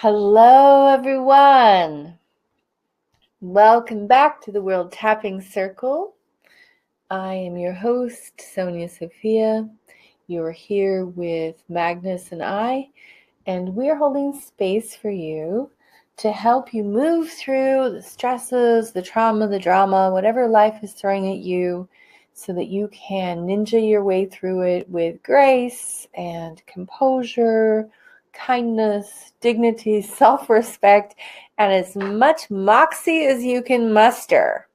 Hello, everyone. Welcome back to the World Tapping Circle. I am your host, Sonia Sophia. You're here with Magnus and I, and we're holding space for you to help you move through the stresses, the trauma, the drama, whatever life is throwing at you, so that you can ninja your way through it with grace and composure, kindness, dignity, self-respect, and as much moxie as you can muster.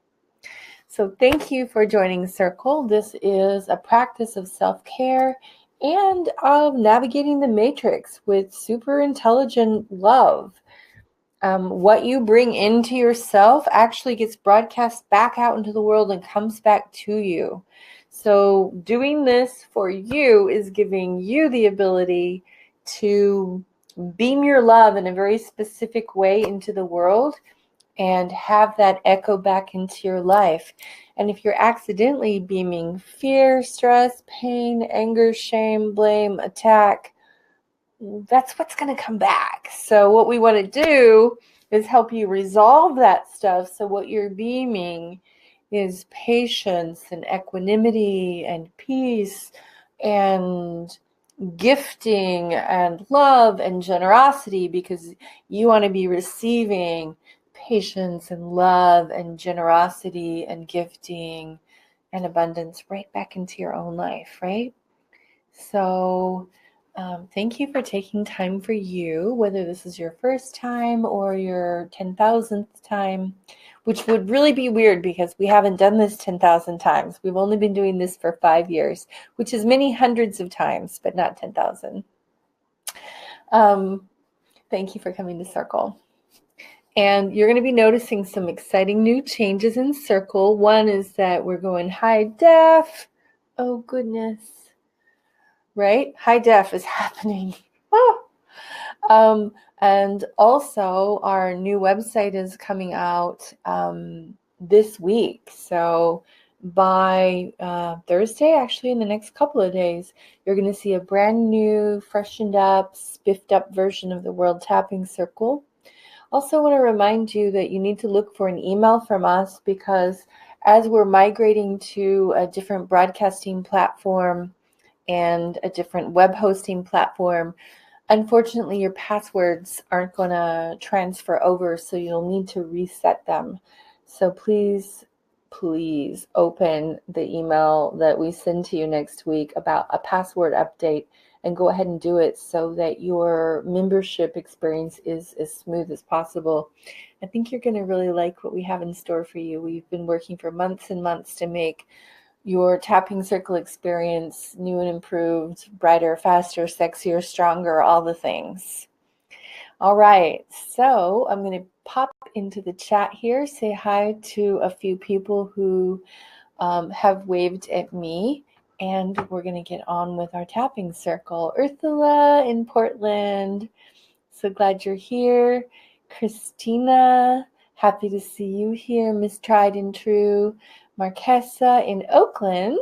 So thank you for joining Circle. This is a practice of self-care and of navigating the matrix with super intelligent love. What you bring into yourself actually gets broadcast back out into the world and comes back to you. So doing this for you is giving you the ability to beam your love in a very specific way into the world and have that echo back into your life. And if you're accidentally beaming fear, stress, pain, anger, shame, blame, attack, that's what's going to come back. So what we want to do is help you resolve that stuff. So what you're beaming is patience and equanimity and peace and gifting and love and generosity, because you want to be receiving patience and love and generosity and gifting and abundance right back into your own life, right? So thank you for taking time for you, whether this is your first time or your 10,000th time, which would really be weird because we haven't done this 10,000 times. We've only been doing this for 5 years, which is many hundreds of times, but not 10,000. Thank you for coming to Circle. And you're going to be noticing some exciting new changes in Circle. One is that we're going high def. Oh, goodness. Right? High def is happening. And also our new website is coming out this week. So by Thursday, actually in the next couple of days, you're going to see a brand new, freshened up, spiffed up version of the World Tapping Circle. Also want to remind you that you need to look for an email from us, because as we're migrating to a different broadcasting platform and a different web hosting platform, unfortunately your passwords aren't going to transfer over, so you'll need to reset them. So please open the email that we send to you next week about a password update and go ahead and do it so that your membership experience is as smooth as possible. I think you're going to really like what we have in store for you. We've been working for months and months to make your tapping circle experience new and improved, brighter, faster, sexier, stronger, all the things. All right, so I'm going to pop into the chat here, say hi to a few people who have waved at me, and we're going to get on with our tapping circle. Ursula in Portland, so glad you're here. Christina, happy to see you here. Miss Tried and True. Marquesa in Oakland.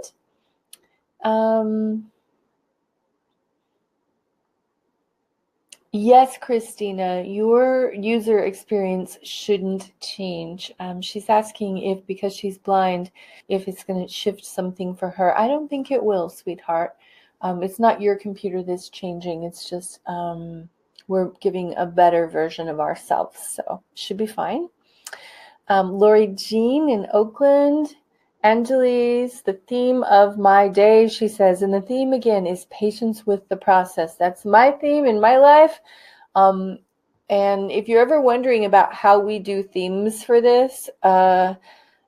Yes, Christina, your user experience shouldn't change. She's asking if, because she's blind, if it's going to shift something for her. I don't think it will, sweetheart. It's not your computer that's changing. It's just we're giving a better version of ourselves, so should be fine. Lori Jean in Oakland. Angeles, the theme of my day, she says, and the theme again is patience with the process. That's my theme in my life. And if you're ever wondering about how we do themes for this, an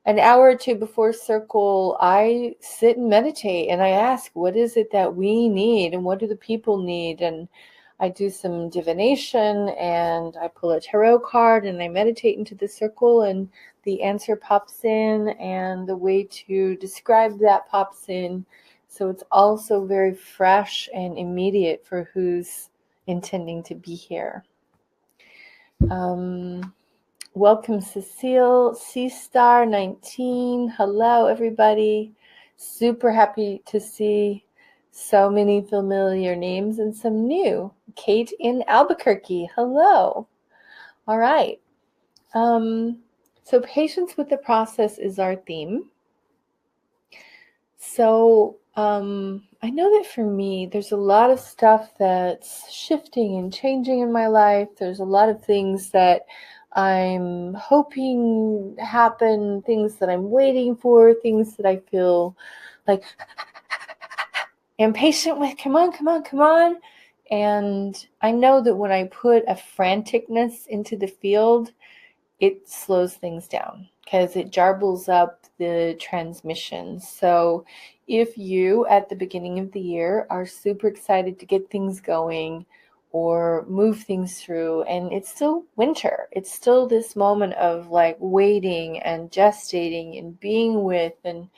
hour or two before Circle, I sit and meditate and I ask, what is it that we need and what do the people need? And I do some divination and I pull a tarot card and I meditate into the circle, and the answer pops in and the way to describe that pops in. So it's also very fresh and immediate for who's intending to be here. Welcome, Cecile, C-Star 19. Hello, everybody. Super happy to see so many familiar names and some new. Kate in Albuquerque. Hello. All right. So patience with the process is our theme. So I know that for me, there's a lot of stuff that's shifting and changing in my life. There's a lot of things that I'm hoping happen, things that I'm waiting for, things that I feel like impatient with. Come on, come on, come on. And I know that when I put a franticness into the field, it slows things down because it jarbles up the transmission. So if you at the beginning of the year are super excited to get things going or move things through, and it's still winter, it's still this moment of like waiting and gestating and being with, and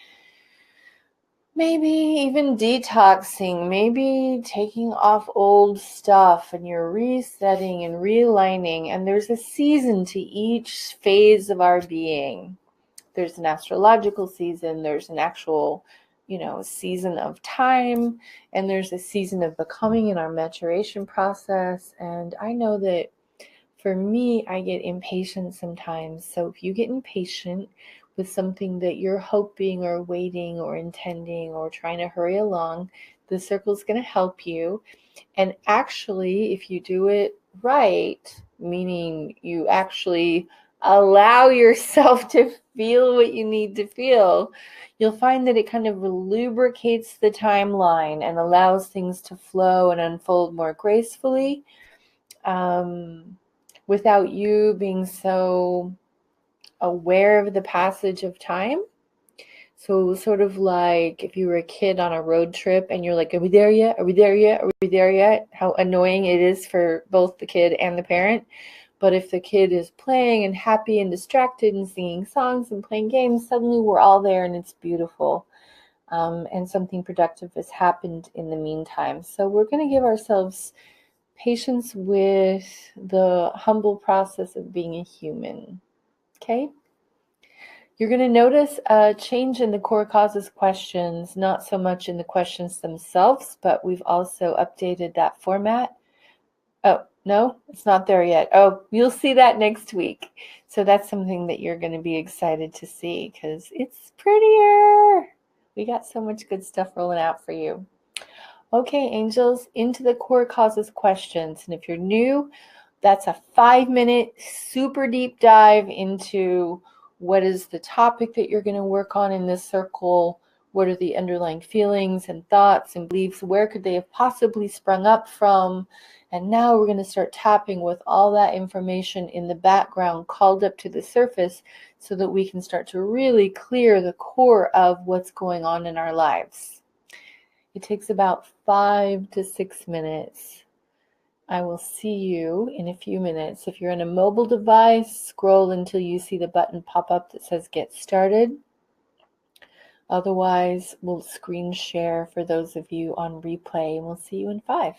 maybe even detoxing, maybe taking off old stuff, and you're resetting and realigning. And there's a season to each phase of our being. There's an astrological season, there's an actual, season of time, and there's a season of becoming in our maturation process. And I know that for me, I get impatient sometimes. So if you get impatient with something that you're hoping or waiting or intending or trying to hurry along, the circle's going to help you. And actually, if you do it right, meaning you actually allow yourself to feel what you need to feel, you'll find that it kind of lubricates the timeline and allows things to flow and unfold more gracefully. Without you being so aware of the passage of time. So sort of like if you were a kid on a road trip and you're like, are we there yet? Are we there yet? Are we there yet? How annoying it is for both the kid and the parent. But if the kid is playing and happy and distracted and singing songs and playing games, suddenly we're all there and it's beautiful. And something productive has happened in the meantime. So we're going to give ourselves patience with the humble process of being a human. Okay? You're going to notice a change in the core causes questions, not so much in the questions themselves, but we've also updated that format. Oh, no, it's not there yet. Oh, you'll see that next week. So that's something that you're going to be excited to see because it's prettier. We got so much good stuff rolling out for you. Okay, angels, into the core causes questions. And if you're new, that's a 5-minute super deep dive into what is the topic that you're going to work on in this circle. What are the underlying feelings and thoughts and beliefs? Where could they have possibly sprung up from? And now we're going to start tapping with all that information in the background called up to the surface so that we can start to really clear the core of what's going on in our lives. It takes about 5 to 6 minutes. I will see you in a few minutes. If you're on a mobile device, scroll until you see the button pop up that says Get Started. Otherwise, we'll screen share for those of you on replay, and we'll see you in 5.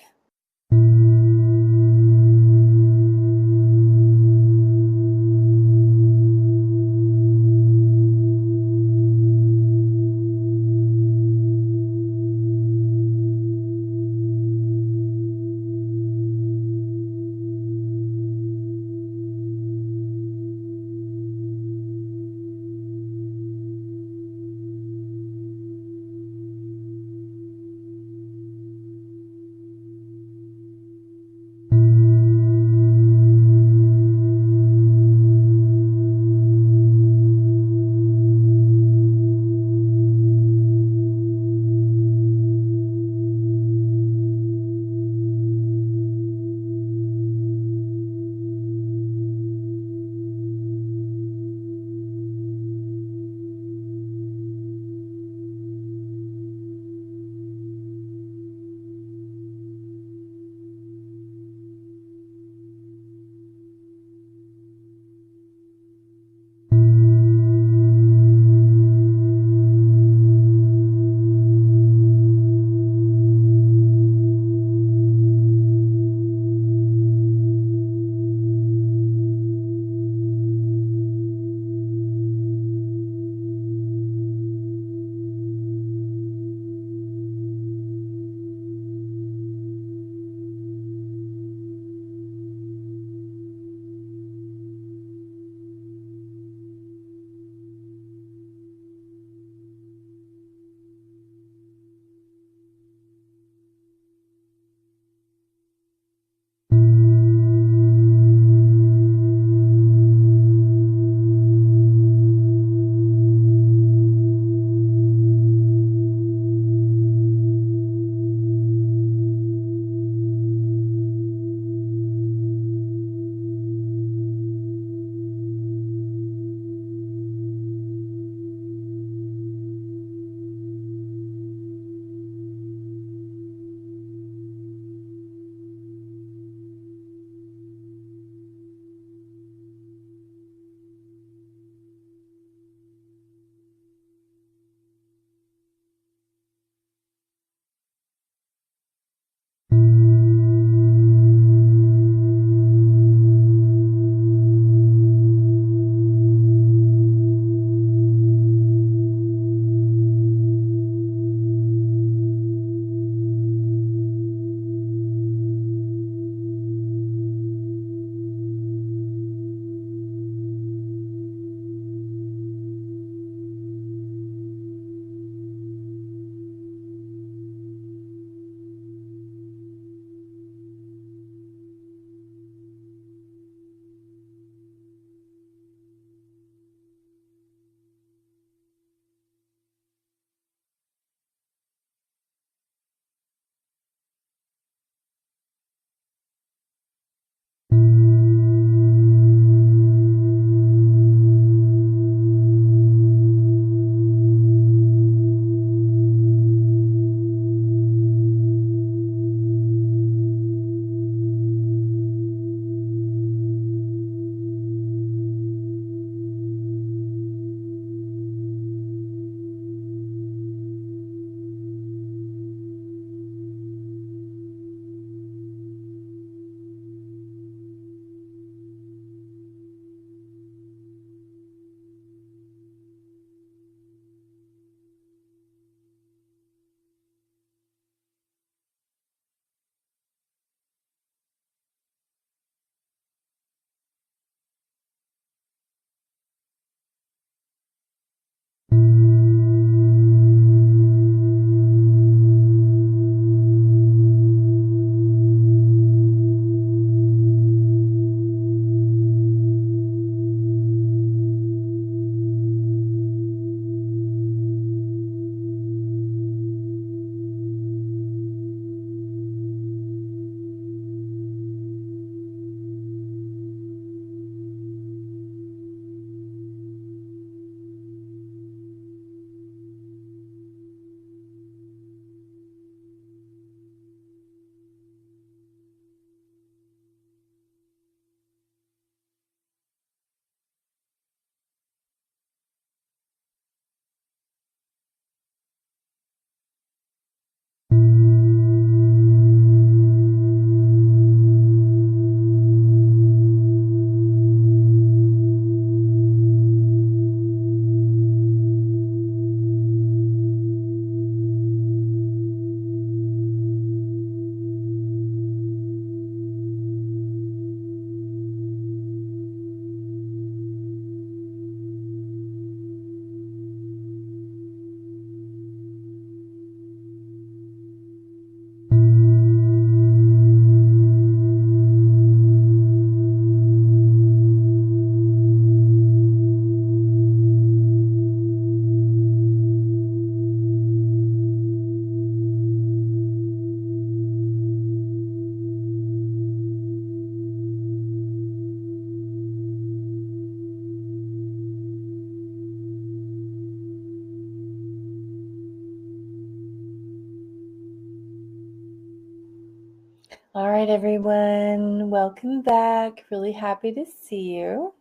All right, everyone, welcome back. Really happy to see you.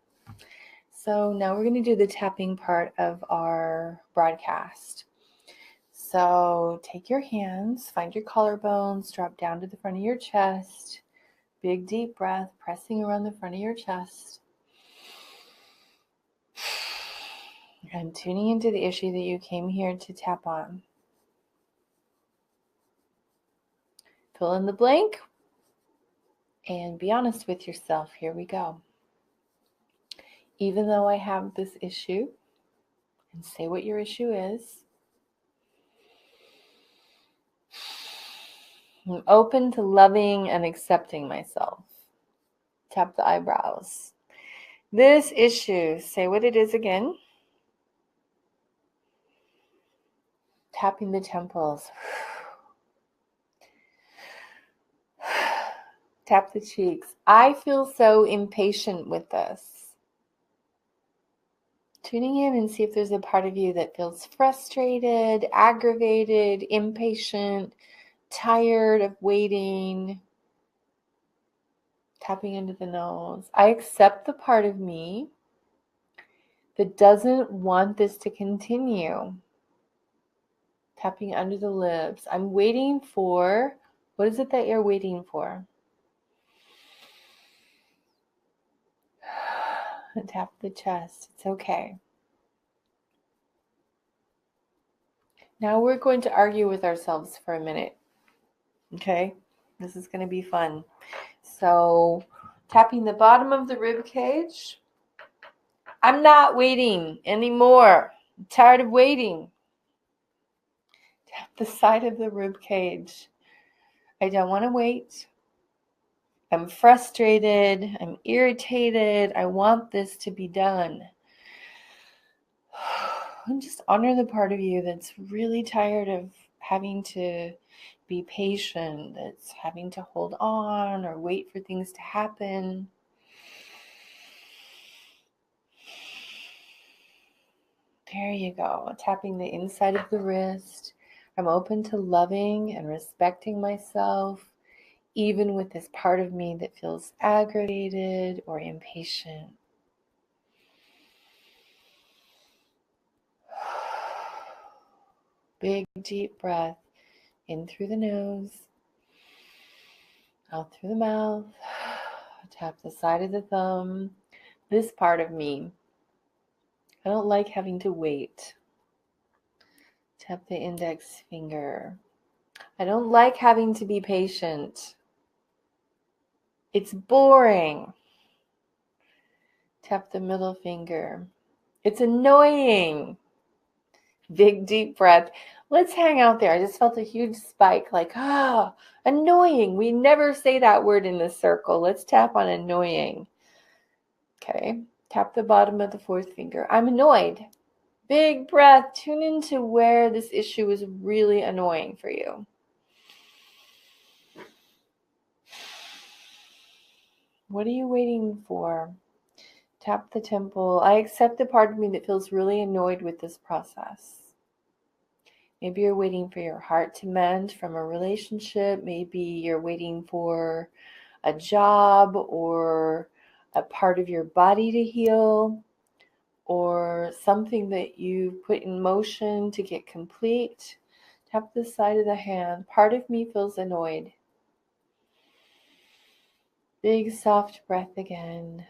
So now we're going to do the tapping part of our broadcast. So take your hands, find your collarbones, drop down to the front of your chest. Big deep breath, pressing around the front of your chest. And tuning into the issue that you came here to tap on. Fill in the blank and be honest with yourself. Here we go. Even though I have this issue, and say what your issue is, I'm open to loving and accepting myself. Tap the eyebrows. This issue, say what it is again. Tapping the temples. Tap the cheeks. I feel so impatient with this. Tuning in and see if there's a part of you that feels frustrated, aggravated, impatient, tired of waiting. Tapping into the nose. I accept the part of me that doesn't want this to continue. Tapping under the lips. I'm waiting for, what is it that you're waiting for? Tap the chest. It's okay. Now we're going to argue with ourselves for a minute. Okay? This is going to be fun. So, tapping the bottom of the rib cage. I'm not waiting anymore. I'm tired of waiting. Tap the side of the rib cage. I don't want to wait. I'm frustrated. I'm irritated. I want this to be done. And just honor the part of you that's really tired of having to be patient, that's having to hold on or wait for things to happen. There you go. Tapping the inside of the wrist. I'm open to loving and respecting myself, even with this part of me that feels aggravated or impatient. Big, deep breath in through the nose, out through the mouth. Tap the side of the thumb. This part of me, I don't like having to wait. Tap the index finger. I don't like having to be patient. It's boring. Tap the middle finger. It's annoying. Big deep breath. Let's hang out there. I just felt a huge spike, like, annoying. We never say that word in this circle. Let's tap on annoying. Okay. Tap the bottom of the fourth finger. I'm annoyed. Big breath. Tune into where this issue is really annoying for you. What are you waiting for? Tap the temple. I accept the part of me that feels really annoyed with this process. Maybe you're waiting for your heart to mend from a relationship. Maybe you're waiting for a job or a part of your body to heal, or something that you put in motion to get complete. Tap the side of the hand. Part of me feels annoyed. Big soft breath again.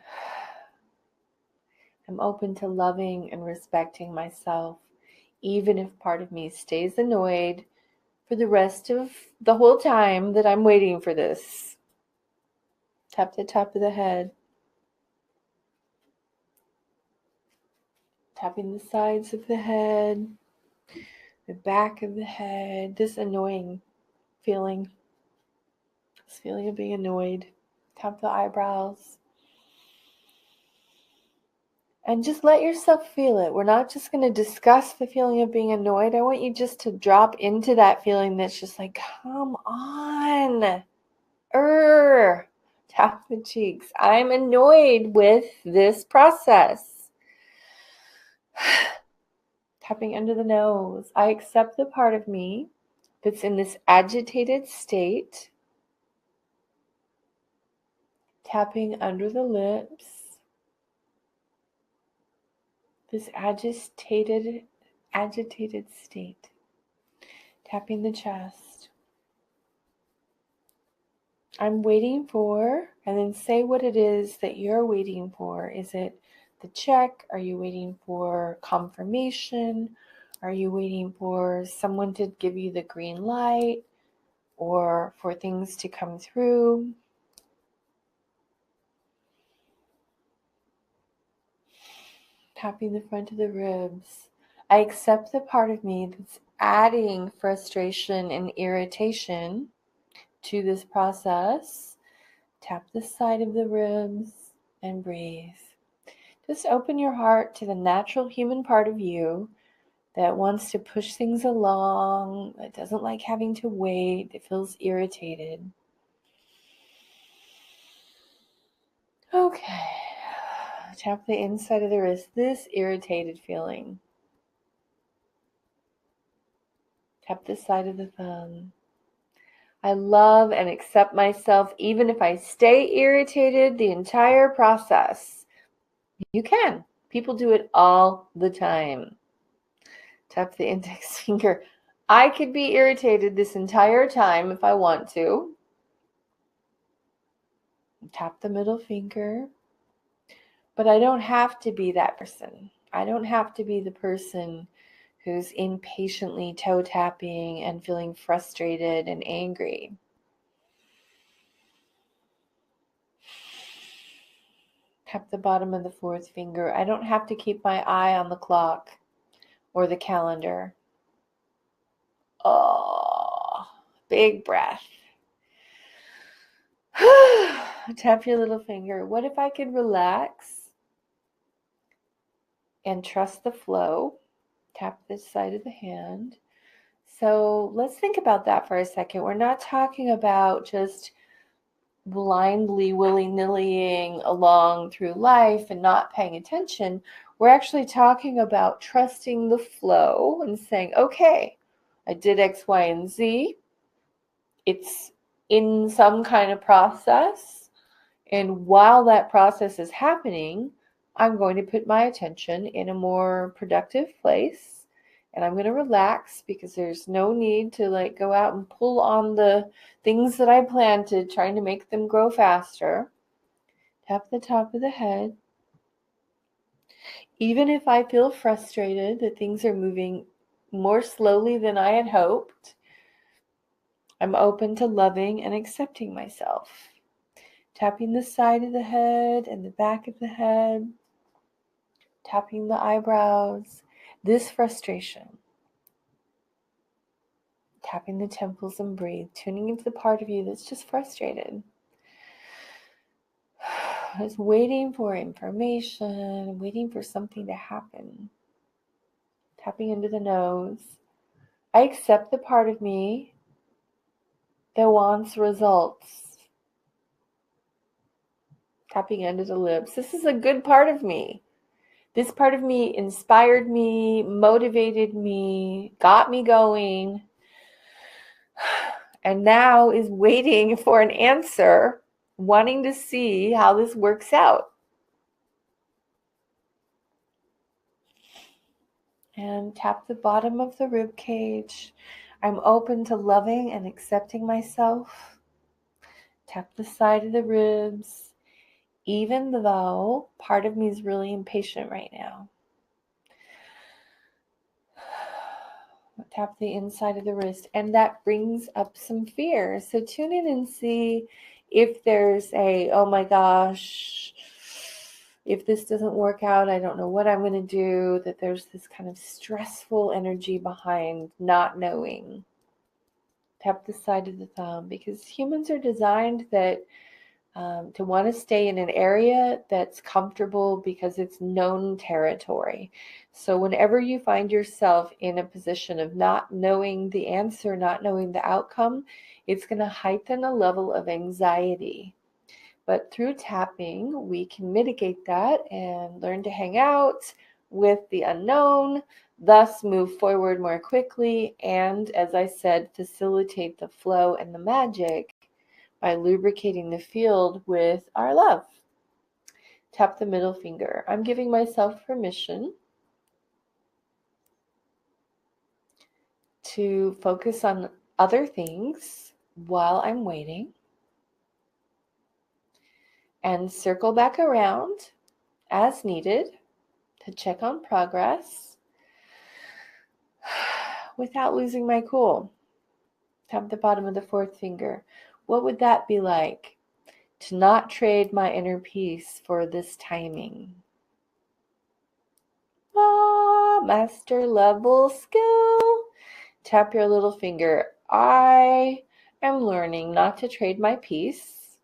I'm open to loving and respecting myself, even if part of me stays annoyed for the rest of the whole time that I'm waiting for this. Tap the top of the head. Tapping the sides of the head, the back of the head. This annoying feeling. This feeling of being annoyed. Tap the eyebrows. And just let yourself feel it. We're not just going to discuss the feeling of being annoyed. I want you just to drop into that feeling that's just like, come on. Tap the cheeks. I'm annoyed with this process. Tapping under the nose. I accept the part of me that's in this agitated state. tapping under the lips. This agitated state. Tapping the chest. I'm waiting for, and then say what it is that you're waiting for. Is it the check? Are you waiting for confirmation? Are you waiting for someone to give you the green light or for things to come through? Tapping the front of the ribs. I accept the part of me that's adding frustration and irritation to this process. Tap the side of the ribs and breathe. Just open your heart to the natural human part of you that wants to push things along, that doesn't like having to wait, that feels irritated. Okay. Tap the inside of the wrist, this irritated feeling. Tap the side of the thumb. I love and accept myself even if I stay irritated the entire process. You can. People do it all the time. Tap the index finger. I could be irritated this entire time if I want to. Tap the middle finger. But I don't have to be that person. I don't have to be the person who's impatiently toe tapping and feeling frustrated and angry. Tap the bottom of the fourth finger. I don't have to keep my eye on the clock or the calendar. Oh, big breath. Tap your little finger. What if I could relax and trust the flow? Tap this side of the hand. So let's think about that for a second. We're not talking about just blindly willy-nillying along through life and not paying attention. We're actually talking about trusting the flow and saying, okay, I did X, Y, and Z. It's in some kind of process. And while that process is happening, I'm going to put my attention in a more productive place. And I'm going to relax because there's no need to go out and pull on the things that I planted, trying to make them grow faster. Tap the top of the head. Even if I feel frustrated that things are moving more slowly than I had hoped, I'm open to loving and accepting myself. Tapping the side of the head and the back of the head. Tapping the eyebrows. This frustration. Tapping the temples and breathe. Tuning into the part of you that's just frustrated. It's waiting for information, waiting for something to happen. Tapping into the nose. I accept the part of me that wants results. Tapping under the lips. This is a good part of me. This part of me inspired me, motivated me, got me going, and now is waiting for an answer, wanting to see how this works out. And tap the bottom of the rib cage. I'm open to loving and accepting myself. Tap the side of the ribs, even though part of me is really impatient right now. Tap the inside of the wrist, and that brings up some fear. So tune in and see if there's oh my gosh, if this doesn't work out, I don't know what I'm going to do, that there's this kind of stressful energy behind not knowing. Tap the side of the thumb, because humans are designed that to want to stay in an area that's comfortable because it's known territory. So whenever you find yourself in a position of not knowing the answer, not knowing the outcome, it's going to heighten a level of anxiety. But through tapping, we can mitigate that and learn to hang out with the unknown, thus move forward more quickly, and, as I said, facilitate the flow and the magic by lubricating the field with our love. Tap the middle finger. I'm giving myself permission to focus on other things while I'm waiting, and circle back around as needed to check on progress without losing my cool. Tap the bottom of the fourth finger. What would that be like to not trade my inner peace for this timing? Master level skill. Tap your little finger. I am learning not to trade my peace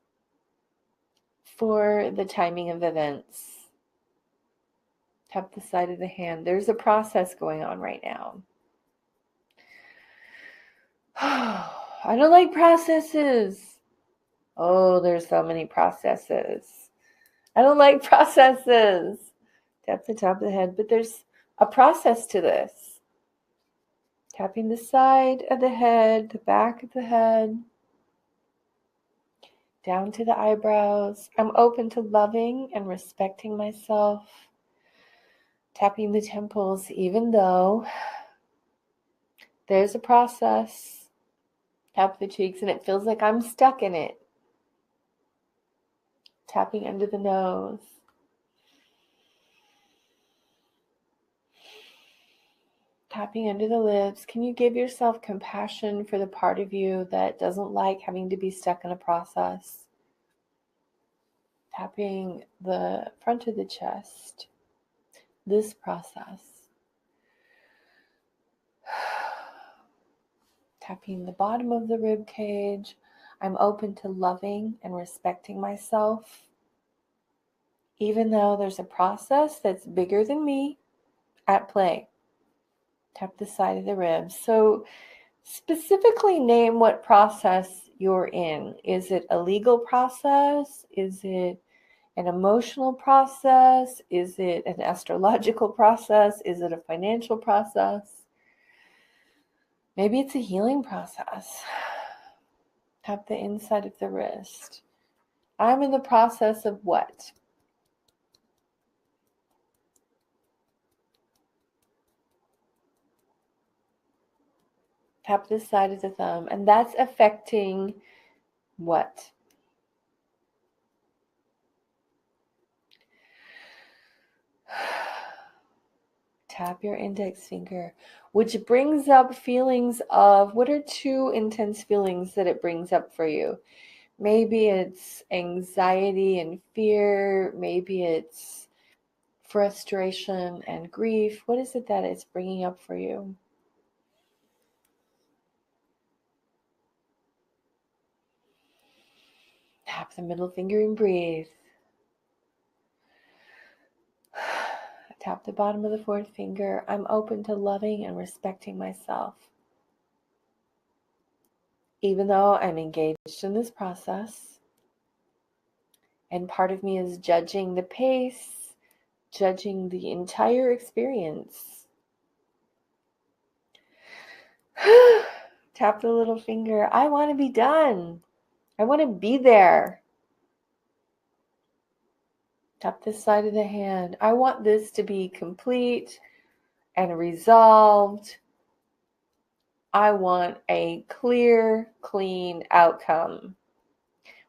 for the timing of events. Tap the side of the hand. There's a process going on right now. I don't like processes. Oh, there's so many processes. I don't like processes. Tap the top of the head, but there's a process to this. Tapping the side of the head, the back of the head, down to the eyebrows. I'm open to loving and respecting myself. Tapping the temples, even though there's a process. Tap the cheeks and it feels like I'm stuck in it. Tapping under the nose. Tapping under the lips. Can you give yourself compassion for the part of you that doesn't like having to be stuck in a process? Tapping the front of the chest. This process. Tapping the bottom of the rib cage. I'm open to loving and respecting myself, even though there's a process that's bigger than me at play. Tap the side of the ribs. So specifically name what process you're in. Is it a legal process? Is it an emotional process? Is it an astrological process? Is it a financial process? Maybe it's a healing process. Tap the inside of the wrist. I'm in the process of what? Tap the side of the thumb. And that's affecting what? Tap your index finger, which brings up feelings of, what are two intense feelings that it brings up for you? Maybe it's anxiety and fear. Maybe it's frustration and grief. What is it that it's bringing up for you? Tap the middle finger and breathe. Tap the bottom of the fourth finger. I'm open to loving and respecting myself. Even though I'm engaged in this process, and part of me is judging the pace, judging the entire experience. Tap the little finger. I want to be done. I want to be there. Tap the side of the hand. I want this to be complete and resolved. I want a clear, clean outcome.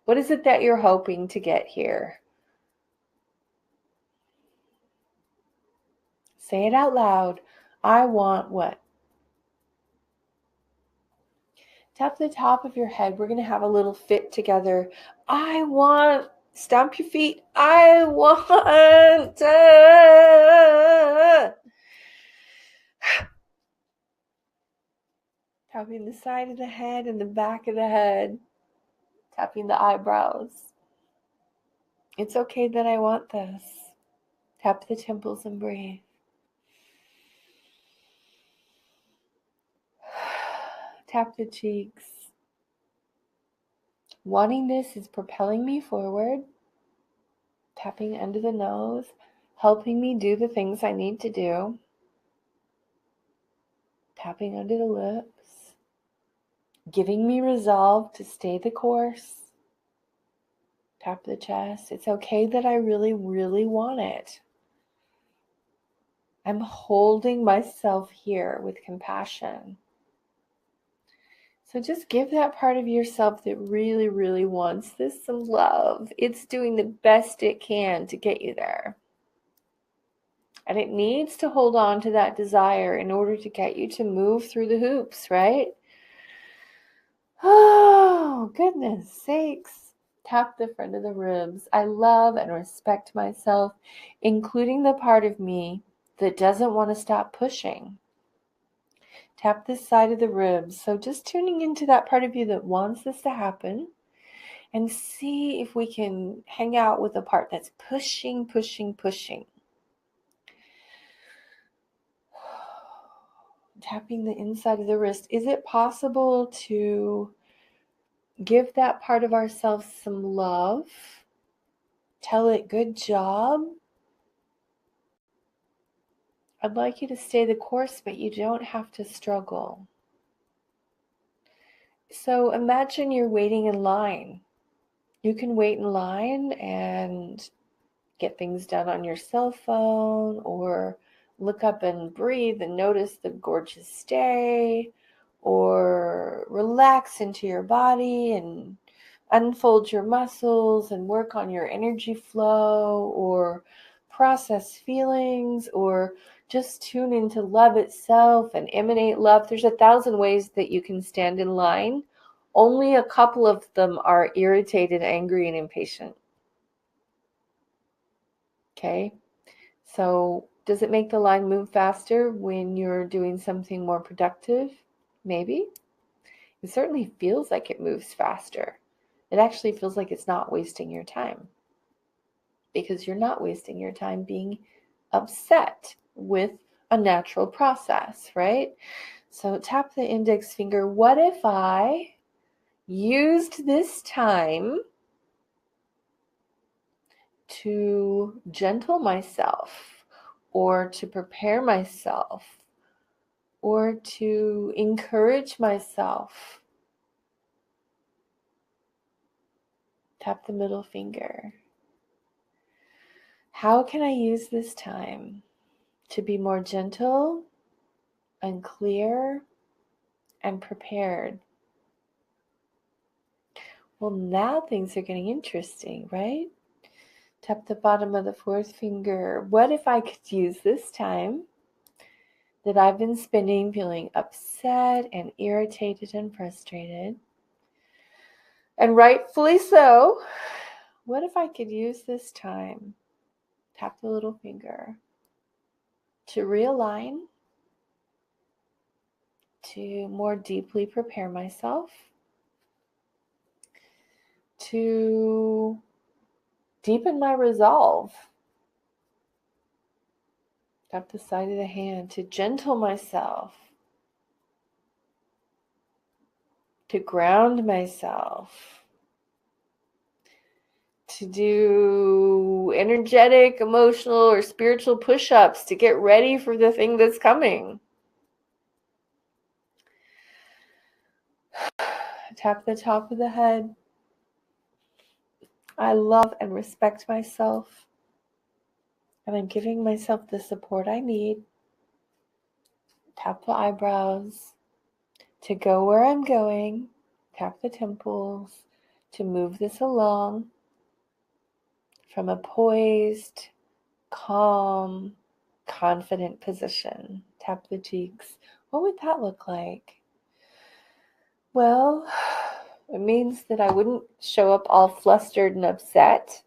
What is it that you're hoping to get here? Say it out loud. I want what? Tap the top of your head. We're going to have a little fit together. I want, stomp your feet. I want. Tapping the side of the head and the back of the head. Tapping the eyebrows. It's okay that I want this. Tap the temples and breathe. Tap the cheeks. Wanting this is propelling me forward. Tapping under the nose, helping me do the things I need to do. Tapping under the lips, giving me resolve to stay the course. Tap the chest. It's okay that I really, really want it. I'm holding myself here with compassion. So just give that part of yourself that really, really wants this some love. It's doing the best it can to get you there. And it needs to hold on to that desire in order to get you to move through the hoops, right? Oh, goodness sakes. Tap the front of the ribs. I love and respect myself, including the part of me that doesn't want to stop pushing. Tap this side of the ribs. So just tuning into that part of you that wants this to happen, and see if we can hang out with the part that's pushing, pushing, pushing. Tapping the inside of the wrist. Is it possible to give that part of ourselves some love? Tell it, good job. I'd like you to stay the course, but you don't have to struggle. So imagine you're waiting in line. You can wait in line and get things done on your cell phone, or look up and breathe and notice the gorgeous day, or relax into your body and unfold your muscles and work on your energy flow, or process feelings, or just tune into love itself and emanate love. There's 1,000 ways that you can stand in line. Only a couple of them are irritated, angry, and impatient. Okay? So does it make the line move faster when you're doing something more productive? Maybe. It certainly feels like it moves faster. It actually feels like it's not wasting your time, because you're not wasting your time being upset with a natural process, right? So tap the index finger. What if I used this time to gentle myself, or to prepare myself, or to encourage myself? Tap the middle finger. How can I use this time to be more gentle and clear and prepared? Well, now things are getting interesting, right? Tap the bottom of the fourth finger. What if I could use this time that I've been spending feeling upset and irritated and frustrated, and rightfully so, what if I could use this time, tap the little finger, to realign, to more deeply prepare myself, to deepen my resolve, tap the side of the hand, to gentle myself, to ground myself, to do energetic, emotional, or spiritual push-ups to get ready for the thing that's coming. Tap the top of the head. I love and respect myself, and I'm giving myself the support I need. Tap the eyebrows. To go where I'm going, tap the temples, to move this along from a poised, calm, confident position. Tap the cheeks. What would that look like? Well, it means that I wouldn't show up all flustered and upset.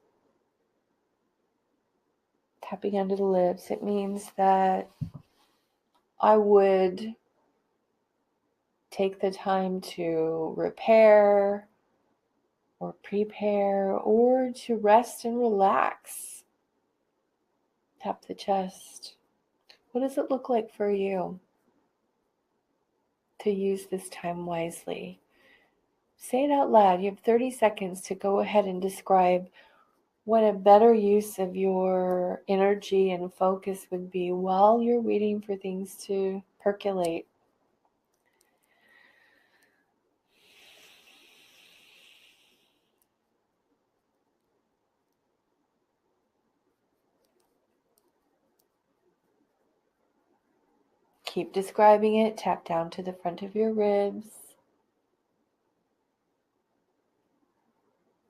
Tapping under the lips, it means that I would take the time to repair or prepare, or to rest and relax. Tap the chest. What does it look like for you to use this time wisely? Say it out loud. You have 30 seconds to go ahead and describe what a better use of your energy and focus would be while you're waiting for things to percolate. keep describing it. Tap down to the front of your ribs.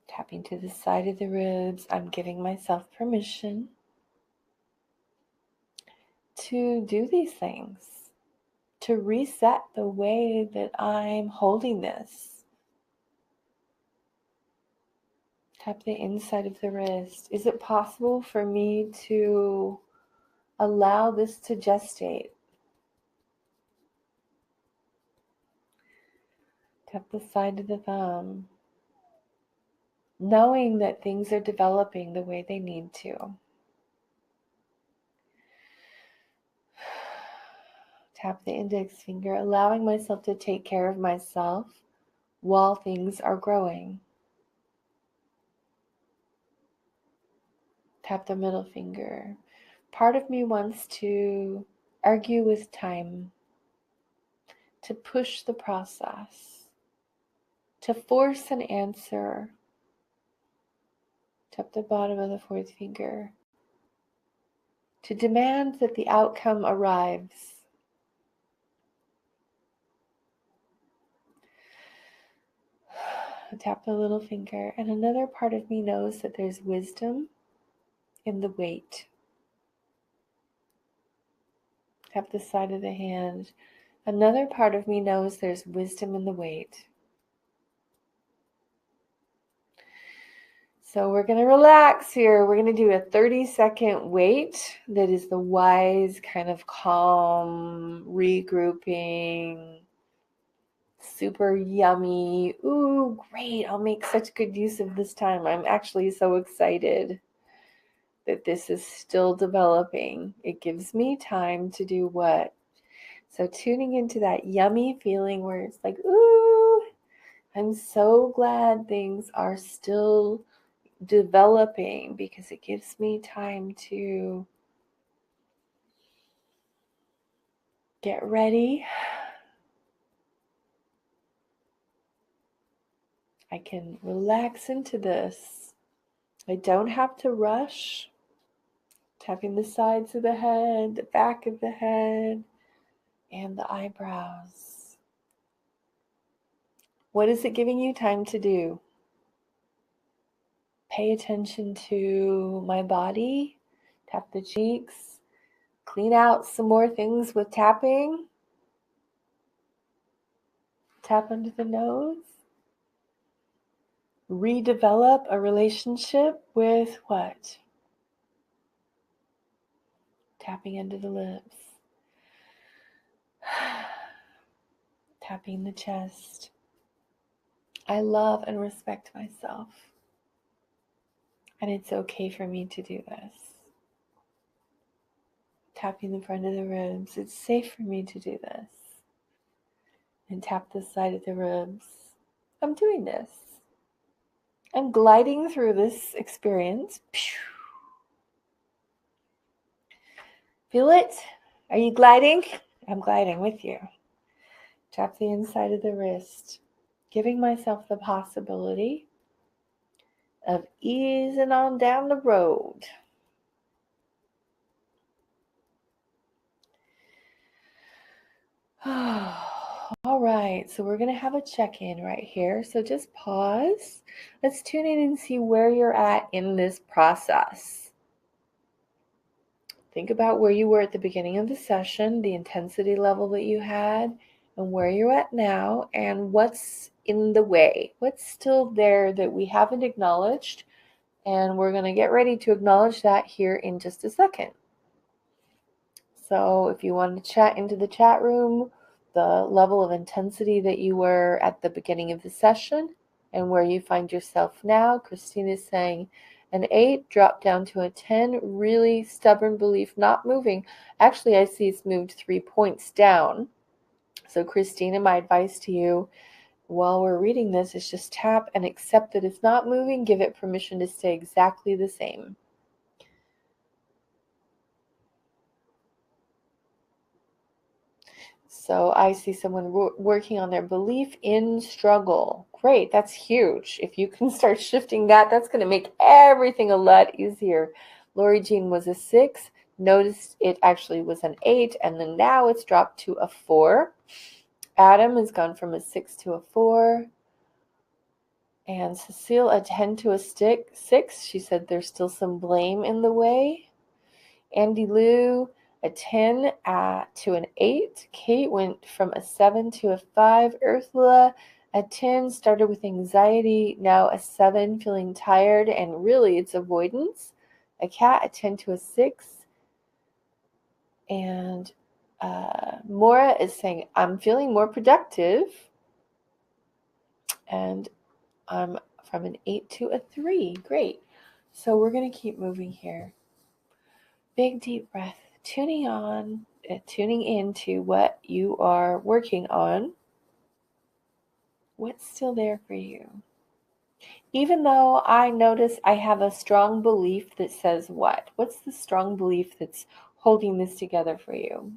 Tapping to the side of the ribs. I'm giving myself permission to do these things, to reset the way that I'm holding this. Tap the inside of the wrist. Is it possible for me to allow this to gestate? Tap the side of the thumb, knowing that things are developing the way they need to. Tap the index finger, allowing myself to take care of myself while things are growing. Tap the middle finger. Part of me wants to argue with time, to push the process, to force an answer. Tap the bottom of the fourth finger, to demand that the outcome arrives. Tap the little finger, and another part of me knows that there's wisdom in the wait. Tap the side of the hand. Another part of me knows there's wisdom in the wait. So we're going to relax here. We're going to do a 30-second wait that is the wise, kind of calm, regrouping, super yummy. Ooh, great. I'll make such good use of this time. I'm actually so excited that this is still developing. It gives me time to do what? So tuning into that yummy feeling where it's like, ooh, I'm so glad things are still developing, because it gives me time to get ready. I can relax into this. I don't have to rush. Tapping the sides of the head, the back of the head, and the eyebrows. What is it giving you time to do? Pay attention to my body. Tap the cheeks. Clean out some more things with tapping. Tap under the nose. Redevelop a relationship with what? Tapping under the lips. Tapping the chest. I love and respect myself. And it's okay for me to do this. Tapping the front of the ribs. It's safe for me to do this. And tap the side of the ribs. I'm doing this. I'm gliding through this experience. Feel it? Are you gliding? I'm gliding with you. Tap the inside of the wrist, giving myself the possibility of easing on down the road. All right, so we're going to have a check-in right here. So just pause. Let's tune in and see where you're at in this process. Think about where you were at the beginning of the session, the intensity level that you had, and where you're at now, and what's in the way. What's still there that we haven't acknowledged, and we're going to get ready to acknowledge that here in just a second. So if you want to chat into the chat room, the level of intensity that you were at the beginning of the session and where you find yourself now. Christine is saying an 8 dropped down to a 10, really stubborn belief, not moving. Actually, I see it's moved 3 points down. So Christina, my advice to you while we're reading this is just tap and accept that it's not moving. Give it permission to stay exactly the same. So I see someone working on their belief in struggle. Great, that's huge. If you can start shifting that, that's going to make everything a lot easier. Lori Jean was a 6. Notice it actually was an 8, and then now it's dropped to a 4. Adam has gone from a 6 to a 4. And Cecile, a 10 to a 6. She said there's still some blame in the way. Andy Lou, a 10 to an 8. Kate went from a 7 to a 5. Ursula, a 10, started with anxiety, now a 7, feeling tired, and really it's avoidance. A cat, a 10 to a 6. And Maura is saying, I'm feeling more productive. And I'm from an 8 to a 3. Great. So we're going to keep moving here. Big deep breath, tuning into what you are working on. What's still there for you? Even though I notice I have a strong belief that says what? What's the strong belief that's holding this together for you?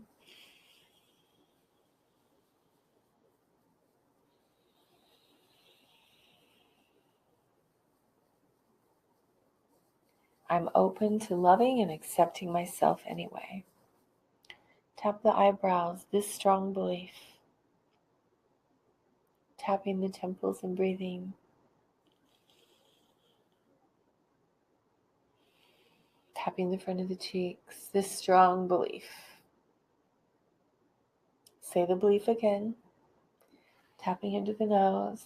I'm open to loving and accepting myself anyway. Tap the eyebrows, this strong belief. Tapping the temples and breathing. Tapping the front of the cheeks, this strong belief. Say the belief again. Tapping into the nose.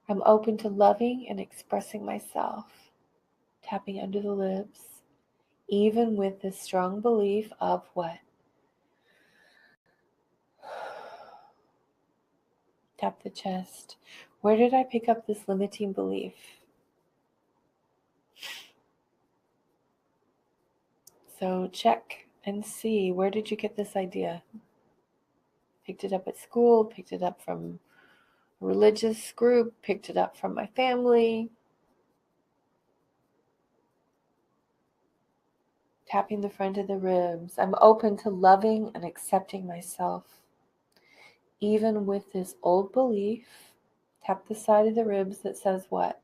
I'm open to loving and expressing myself. Tapping under the lips. Even with this strong belief of what? Tap the chest. Where did I pick up this limiting belief? So check and see, where did you get this idea? Picked it up at school, picked it up from a religious group, picked it up from my family. Tapping the front of the ribs. I'm open to loving and accepting myself. Even with this old belief, tap the side of the ribs that says what?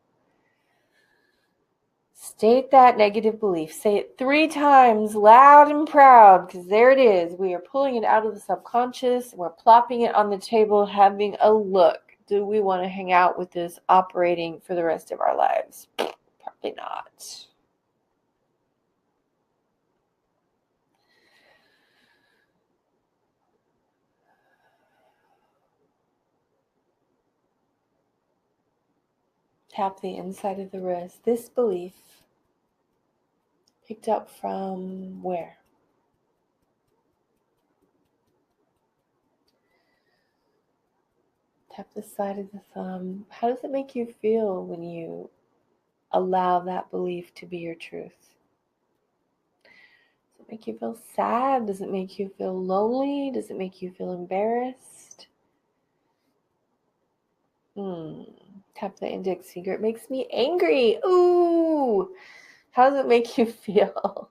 State that negative belief. Say it 3 times loud and proud, because there it is. We are pulling it out of the subconscious. We're plopping it on the table, having a look. Do we want to hang out with this operating for the rest of our lives? Probably not. Tap the inside of the wrist. This belief picked up from where? Tap the side of the thumb. How does it make you feel when you allow that belief to be your truth? Does it make you feel sad? Does it make you feel lonely? Does it make you feel embarrassed? Tap the index finger. It makes me angry. Ooh! How does it make you feel?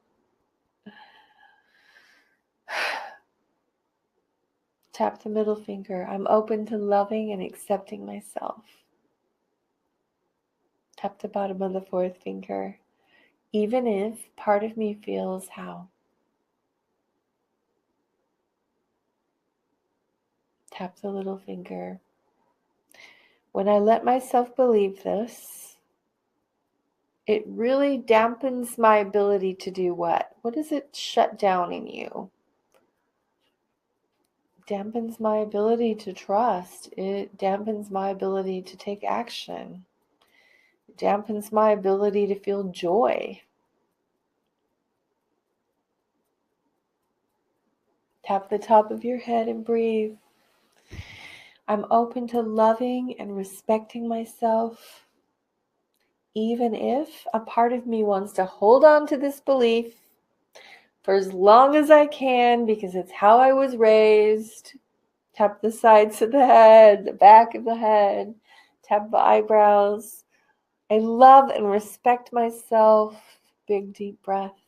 Tap the middle finger. I'm open to loving and accepting myself. Tap the bottom of the 4th finger. Even if part of me feels how? Tap the little finger. When I let myself believe this, it really dampens my ability to do what? What does it shut down in you? Dampens my ability to trust. It dampens my ability to take action. It dampens my ability to feel joy. Tap the top of your head and breathe. I'm open to loving and respecting myself, even if a part of me wants to hold on to this belief for as long as I can because it's how I was raised. Tap the sides of the head, the back of the head, tap the eyebrows. I love and respect myself. Big deep breath.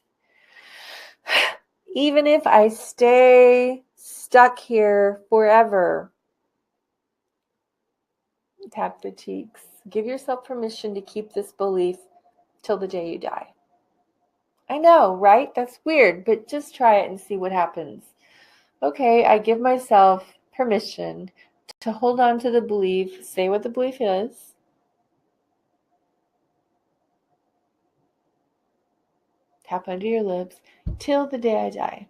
Even if I stay stuck here forever. Tap the cheeks. Give yourself permission to keep this belief till the day you die. I know, right? That's weird, but just try it and see what happens. Okay, I give myself permission to hold on to the belief, say what the belief is. Tap under your lips till the day I die.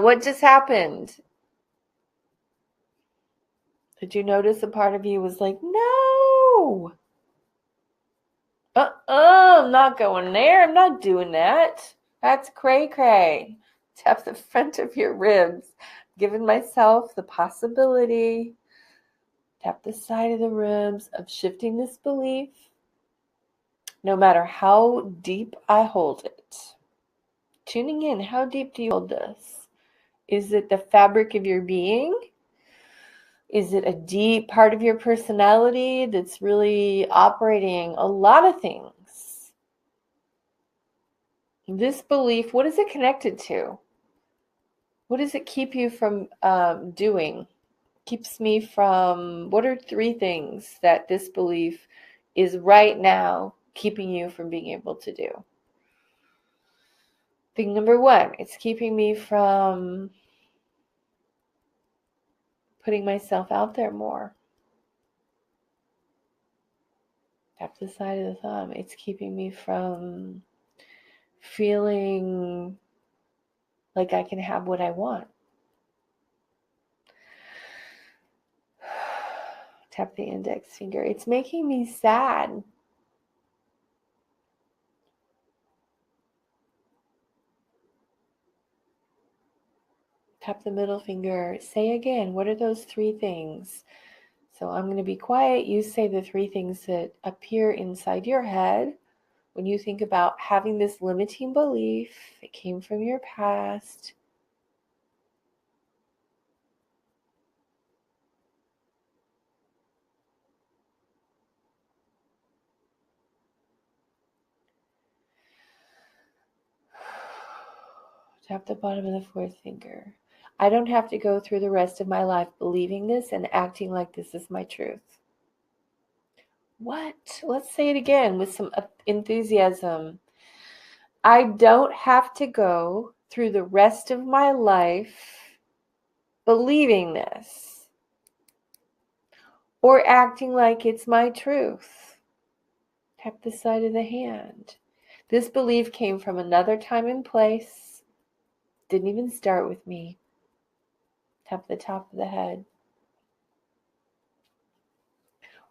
What just happened? Did you notice a part of you was like, no, I'm not going there. I'm not doing that. That's cray cray. Tap the front of your ribs, giving myself the possibility. Tap the side of the ribs of shifting this belief, no matter how deep I hold it. Tuning in, how deep do you hold this? Is it the fabric of your being? Is it a deep part of your personality that's really operating a lot of things? This belief, what is it connected to? What does it keep you from doing? Keeps me from, what are 3 things that this belief is right now keeping you from being able to do? Thing number 1, it's keeping me from putting myself out there more. Tap the side of the thumb. It's keeping me from feeling like I can have what I want. Tap the index finger. It's making me sad. Tap the middle finger. Say again, what are those 3 things? So I'm going to be quiet. You say the 3 things that appear inside your head when you think about having this limiting belief that came from your past. Tap the bottom of the 4th finger. I don't have to go through the rest of my life believing this and acting like this is my truth. What? Let's say it again with some enthusiasm. I don't have to go through the rest of my life believing this or acting like it's my truth. Tap the side of the hand. This belief came from another time and place. Didn't even start with me. Tap the top of the head.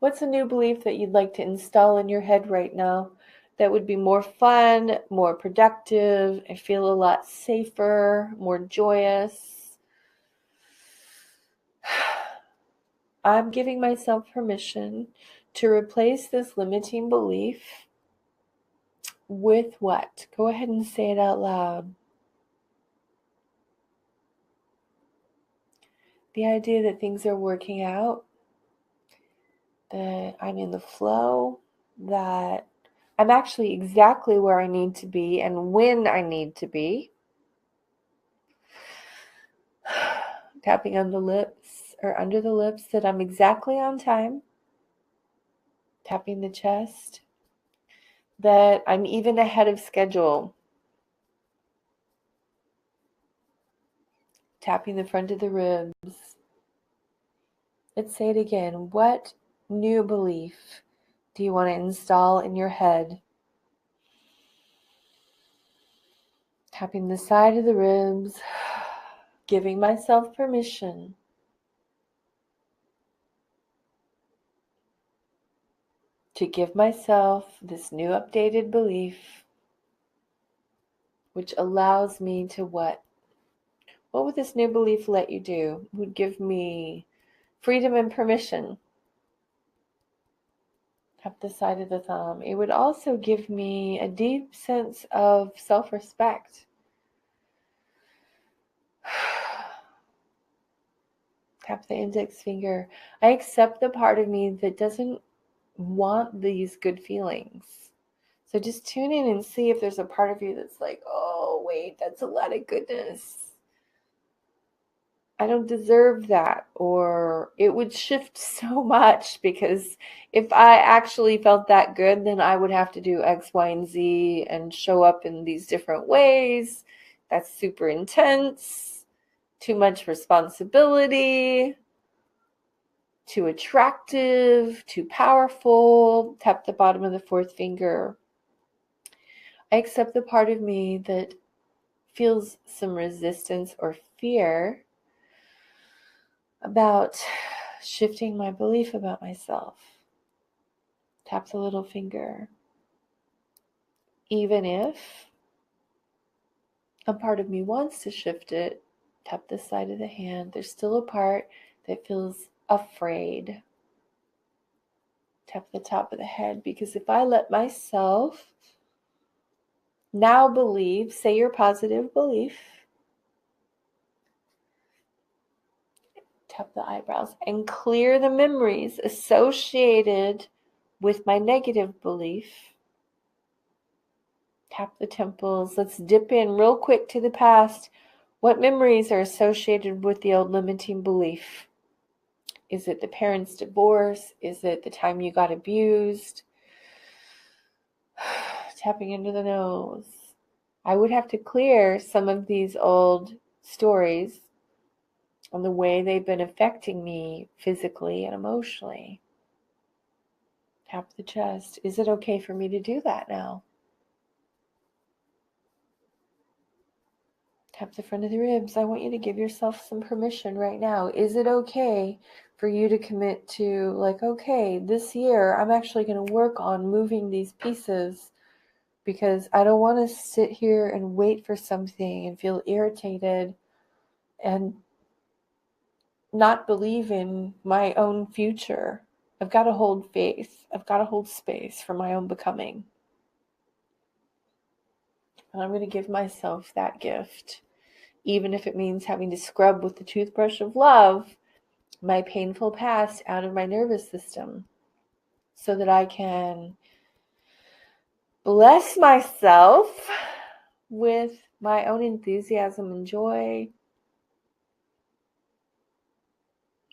What's a new belief that you'd like to install in your head right now that would be more fun, more productive, and feel a lot safer, more joyous? I'm giving myself permission to replace this limiting belief with what? Go ahead and say it out loud. The idea that things are working out, that I'm in the flow, that I'm actually exactly where I need to be and when I need to be. Tapping on the lips or under the lips, that I'm exactly on time. Tapping the chest, that I'm even ahead of schedule. Tapping the front of the ribs. Let's say it again. What new belief do you want to install in your head? Tapping the side of the ribs, giving myself permission to give myself this new updated belief, which allows me to what? What would this new belief let you do? It would give me freedom and permission. Tap the side of the thumb. It would also give me a deep sense of self-respect. Tap the index finger. I accept the part of me that doesn't want these good feelings. So just tune in and see if there's a part of you that's like, oh, wait, that's a lot of goodness. I don't deserve that, or it would shift so much because if I actually felt that good, then I would have to do X, Y, and Z and show up in these different ways. That's super intense, too much responsibility, too attractive, too powerful. Tap the bottom of the fourth finger. I accept the part of me that feels some resistance or fear about shifting my belief about myself. Tap the little finger. Even if a part of me wants to shift it, tap the side of the hand. There's still a part that feels afraid. Tap the top of the head, because if I let myself now believe, say your positive belief, tap the eyebrows, and clear the memories associated with my negative belief. Tap the temples. Let's dip in real quick to the past. What memories are associated with the old limiting belief? Is it the parents' divorce? Is it the time you got abused? Tapping into the nose. I would have to clear some of these old stories on the way they've been affecting me physically and emotionally. Tap the chest. Is it okay for me to do that now? Tap the front of the ribs. I want you to give yourself some permission right now. Is it okay for you to commit to, like, okay, this year I'm actually going to work on moving these pieces because I don't want to sit here and wait for something and feel irritated and not believe in my own future. I've got to hold faith. I've got to hold space for my own becoming. And I'm going to give myself that gift, even if it means having to scrub with the toothbrush of love my painful past out of my nervous system so that I can bless myself with my own enthusiasm and joy.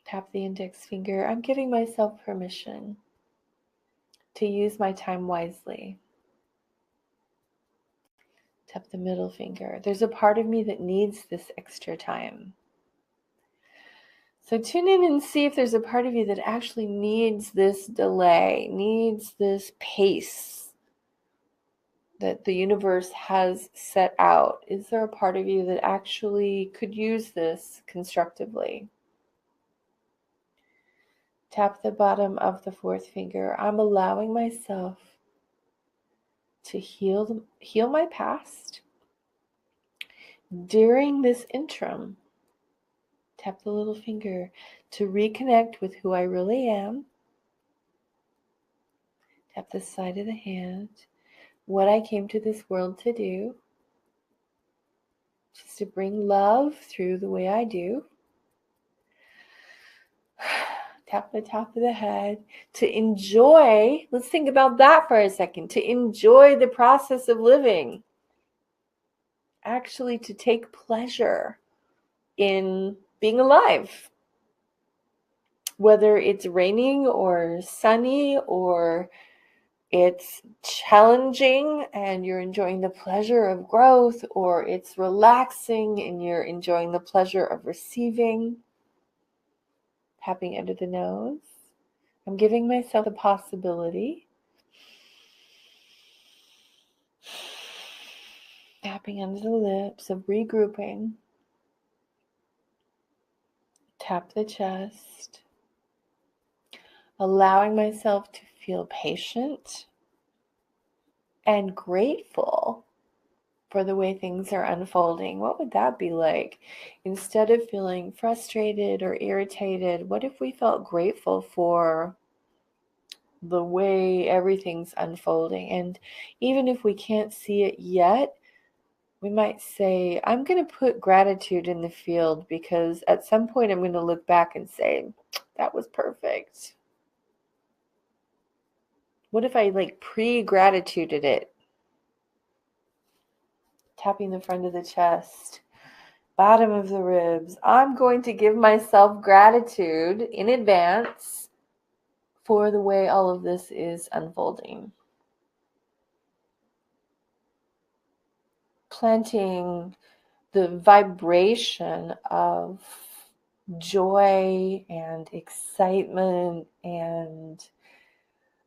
Tap the index finger. I'm giving myself permission to use my time wisely. Tap the middle finger. There's a part of me that needs this extra time. So tune in and see if there's a part of you that actually needs this delay, needs this pace that the universe has set out. Is there a part of you that actually could use this constructively? Tap the bottom of the fourth finger. I'm allowing myself to heal my past during this interim. Tap the little finger to reconnect with who I really am. Tap the side of the hand. What I came to this world to do, just to bring love through the way I do. Tap the top of the head to enjoy. Let's think about that for a second. To enjoy the process of living. Actually, to take pleasure in being alive. Whether it's raining or sunny or it's challenging and you're enjoying the pleasure of growth, or it's relaxing and you're enjoying the pleasure of receiving. Tapping under the nose. I'm giving myself the possibility. Tapping under the lips of regrouping. Tap the chest. Allowing myself to feel patient and grateful for the way things are unfolding. What would that be like? Instead of feeling frustrated or irritated, what if we felt grateful for the way everything's unfolding? And even if we can't see it yet, we might say, I'm going to put gratitude in the field because at some point I'm going to look back and say, that was perfect. What if I pre-gratituded it? Tapping the front of the chest. bottom of the ribs. I'm going to give myself gratitude in advance for the way all of this is unfolding. Planting the vibration of joy and excitement and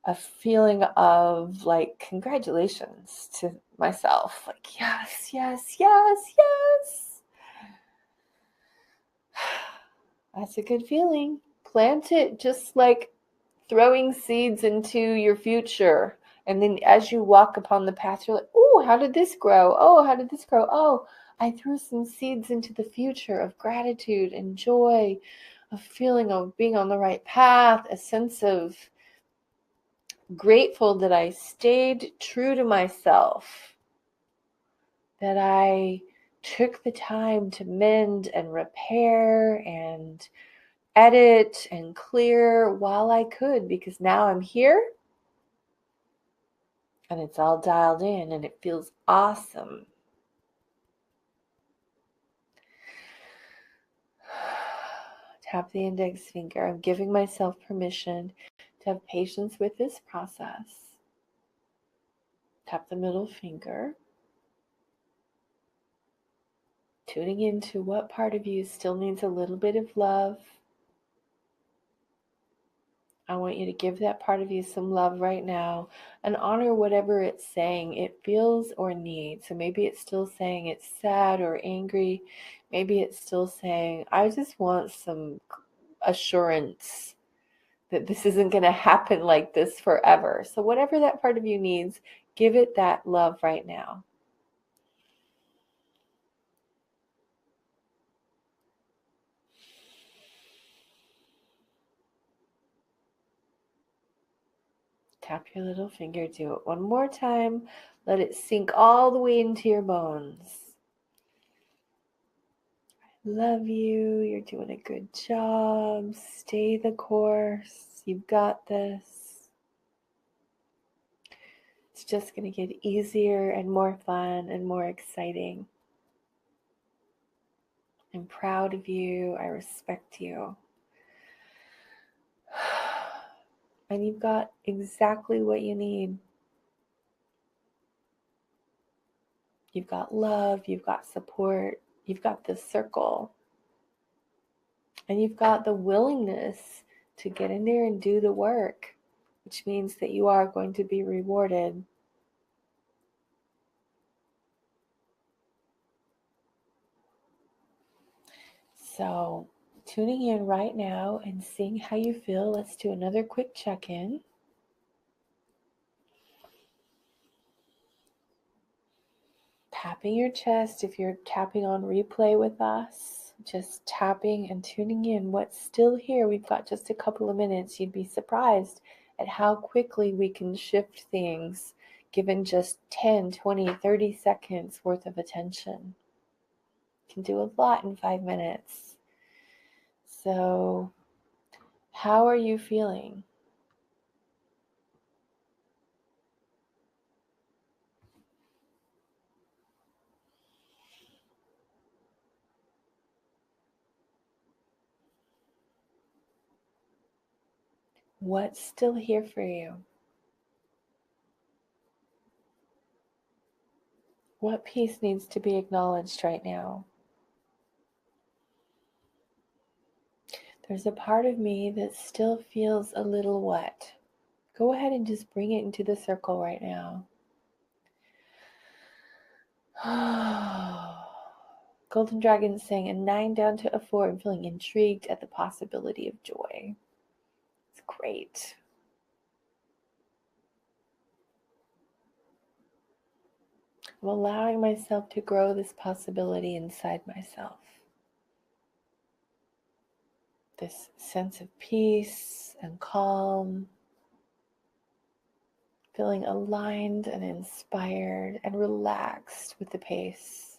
a feeling of like congratulations to myself. Like, yes, yes, yes, yes. That's a good feeling. Plant it just like throwing seeds into your future. And then as you walk upon the path, you're like, oh, how did this grow? Oh, how did this grow? Oh, I threw some seeds into the future of gratitude and joy, a feeling of being on the right path, a sense of grateful that I stayed true to myself, that I took the time to mend and repair and edit and clear while I could, because now I'm here and it's all dialed in and it feels awesome. Tap the index finger. I'm giving myself permission to have patience with this process. Tap the middle finger. Tuning into what part of you still needs a little bit of love. I want you to give that part of you some love right now and honor whatever it's saying it feels or needs. So maybe it's still saying it's sad or angry. Maybe it's still saying, I just want some assurance that this isn't going to happen like this forever. So whatever that part of you needs, give it that love right now. Tap your little finger. Do it one more time. Let it sink all the way into your bones. Love you. You're doing a good job. Stay the course. You've got this. It's just going to get easier and more fun and more exciting. I'm proud of you. I respect you. And you've got exactly what you need. You've got love. You've got support. You've got this circle. And you've got the willingness to get in there and do the work, which means that you are going to be rewarded. So, tuning in right now and seeing how you feel. Let's do another quick check-in. Tapping your chest if you're tapping on replay with us. Just tapping and tuning in. What's still here? We've got just a couple of minutes. You'd be surprised at how quickly we can shift things given just 10, 20, 30 seconds worth of attention. Can do a lot in 5 minutes. So, how are you feeling? What's still here for you? What piece needs to be acknowledged right now? There's a part of me that still feels a little what? Go ahead and just bring it into the circle right now. Golden Dragon is saying a 9 down to a 4. I'm feeling intrigued at the possibility of joy. It's great. I'm allowing myself to grow this possibility inside myself. This sense of peace and calm. Feeling aligned and inspired and relaxed with the pace.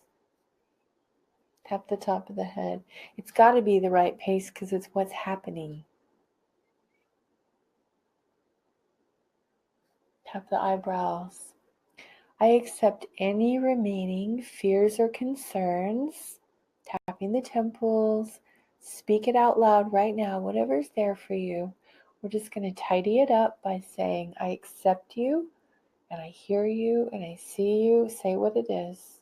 Tap the top of the head. It's got to be the right pace because it's what's happening. Tap the eyebrows. I accept any remaining fears or concerns. Tap tapping the temples. Speak it out loud right now, whatever's there for you. We're just going to tidy it up by saying, I accept you, and I hear you, and I see you. Say what it is.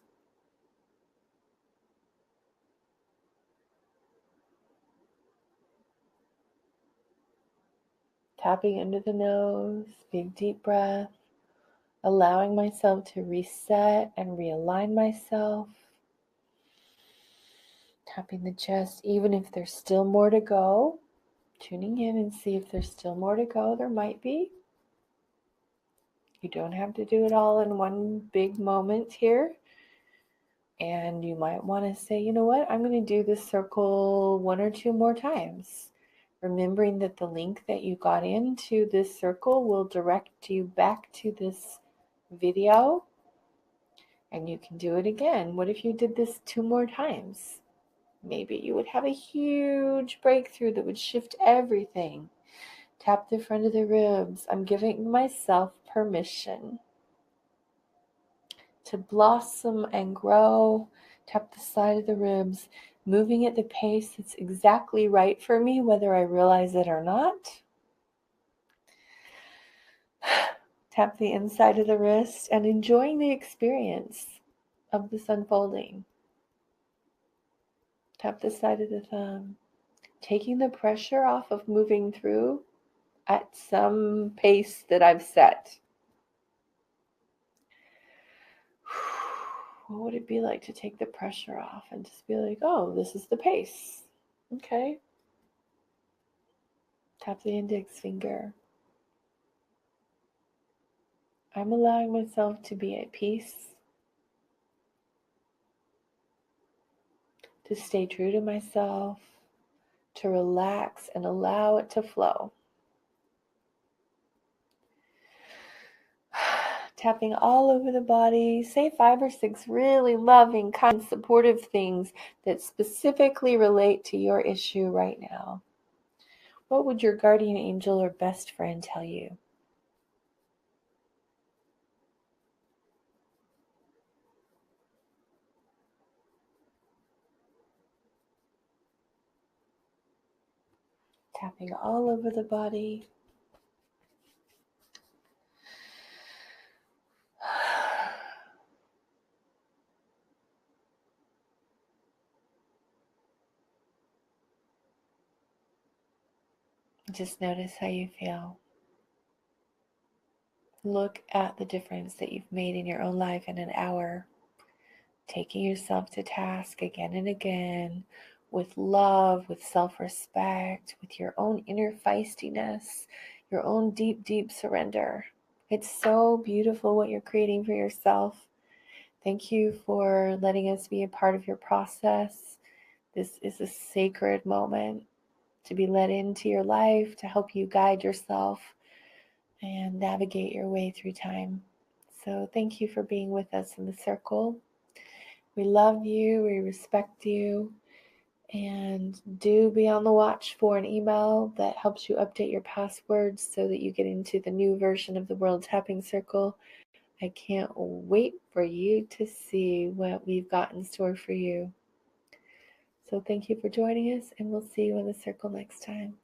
Tapping into the nose, big deep breath, allowing myself to reset and realign myself. Tapping the chest, even if there's still more to go. Tuning in and see if there's still more to go. There might be. You don't have to do it all in one big moment here. And you might want to say, you know what, I'm going to do this circle 1 or 2 more times. Remembering that the link that you got into this circle will direct you back to this video. And you can do it again. What if you did this 2 more times? Maybe you would have a huge breakthrough that would shift everything. Tap the front of the ribs. I'm giving myself permission to blossom and grow. Tap the side of the ribs, moving at the pace that's exactly right for me, whether I realize it or not. Tap the inside of the wrist and enjoying the experience of this unfolding. Tap the side of the thumb, taking the pressure off of moving through at some pace that I've set. What would it be like to take the pressure off and just be like, oh, this is the pace. Okay. Tap the index finger. I'm allowing myself to be at peace, to stay true to myself, to relax and allow it to flow. Tapping all over the body. Say 5 or 6 really loving, kind, supportive things that specifically relate to your issue right now. What would your guardian angel or best friend tell you? Tapping all over the body. Just notice how you feel. Look at the difference that you've made in your own life in an hour. Taking yourself to task again and again with love, with self-respect, with your own inner feistiness, your own deep, deep surrender. It's so beautiful what you're creating for yourself. Thank you for letting us be a part of your process. This is a sacred moment to be let into your life, to help you guide yourself and navigate your way through time. So thank you for being with us in the circle. We love you, we respect you, and do be on the watch for an email that helps you update your passwords so that you get into the new version of the World Tapping Circle. I can't wait for you to see what we've got in store for you. So thank you for joining us, and we'll see you in the circle next time.